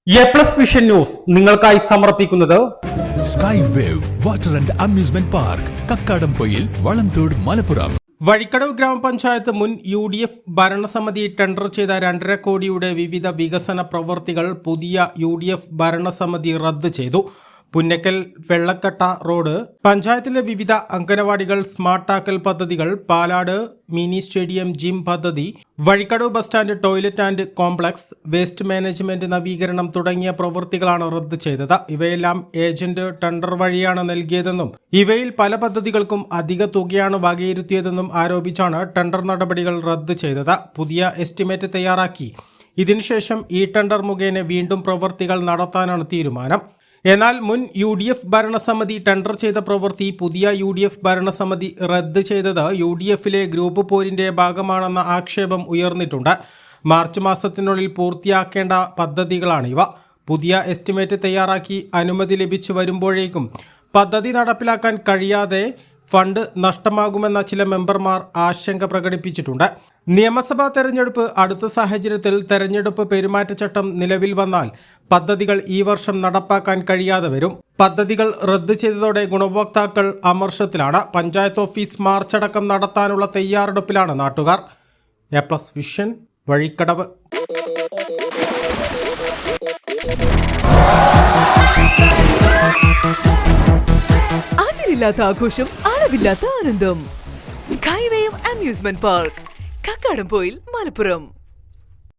Vision news നിങ്ങൾക്കായി സമർപ്പിക്കുന്നത് sky wave water and amusement park Kakkadampoyil Valamthode Malappuram. Vazhikkadavu ഗ്രാമപഞ്ചായത്ത് മുൻ UDF ഭരണസമിതി ടെൻഡർ ചെയ്ത 2.5 കോടിയുടെ വിവിധ വികസന പ്രവൃത്തികൾ പുതിയ UDF ഭരണസമിതി റദ്ദ് ചെയ്തു. പുന്നക്കൽ വെള്ളക്കട്ട റോഡ്, പഞ്ചായത്തിലെ വിവിധ അംഗനവാടികൾ, സ്മാർട്ടാക്കൽ പദ്ധതികൾ, പാലാട് മിനി സ്റ്റേഡിയം, ജിം പദ്ധതി, Vazhikkadavu bus stand, toilet and complex, waste management നവീകരണം തുടങ്ങിയ പ്രവൃത്തികളാണ് റദ്ദ് ചെയ്തത്. ഇവയെല്ലാം ഏജന്റ് ടെൻഡർ വഴിയാണ് നൽകിയതെന്നും ഇവയിൽ പല പദ്ധതികൾക്കും അധിക തുകയാണ് വകയിരുത്തിയതെന്നും ആരോപിച്ചാണ് ടെൻഡർ നടപടികൾ റദ്ദ് ചെയ്തത്. പുതിയ എസ്റ്റിമേറ്റ് തയ്യാറാക്കി ഇതിനുശേഷം ഈ ടെൻഡർ മുഖേന വീണ്ടും പ്രവൃത്തികൾ നടത്താനാണ് തീരുമാനം. എന്നാൽ മുൻ UDF ഭരണസമിതി ടെൻഡർ ചെയ്ത പ്രവൃത്തി പുതിയ UDF ഭരണസമിതി റദ്ദ് ചെയ്തത് UDFിലെ ഗ്രൂപ്പ് പോരിന്റെ ഭാഗമാണെന്ന ആക്ഷേപം ഉയർന്നിട്ടുണ്ട്. മാർച്ച് മാസത്തിനുള്ളിൽ പൂർത്തിയാക്കേണ്ട പദ്ധതികളാണിവ. പുതിയ എസ്റ്റിമേറ്റ് തയ്യാറാക്കി അനുമതി ലഭിച്ചു വരുമ്പോഴേക്കും പദ്ധതി നടപ്പിലാക്കാൻ കഴിയാതെ ഫണ്ട് നഷ്ടമാകുമെന്ന ചില മെമ്പർമാർ ആശങ്ക പ്രകടിപ്പിച്ചിട്ടുണ്ട്. നിയമസഭാ തെരഞ്ഞെടുപ്പ് അടുത്ത സാഹചര്യത്തിൽ തെരഞ്ഞെടുപ്പ് പെരുമാറ്റച്ചട്ടം നിലവിൽ വന്നാൽ പദ്ധതികൾ ഈ വർഷം നടപ്പാക്കാൻ കഴിയാതെ വരും. പദ്ധതികൾ റദ്ദ് ചെയ്തതോടെ ഗുണഭോക്താക്കൾ അമർഷത്തിലാണ്. പഞ്ചായത്ത് ഓഫീസ് മാർച്ചടക്കം നടത്താനുള്ള തയ്യാറെടുപ്പിലാണ് നാട്ടുകാർ. വിഷൻ വഴിക്കടവ്. അതിരില്ലാത്ത ആഘോഷം, അളവില്ലാത്ത ആനന്ദം. Sky wave amusement park, Kakkadampoyil, Malappuram.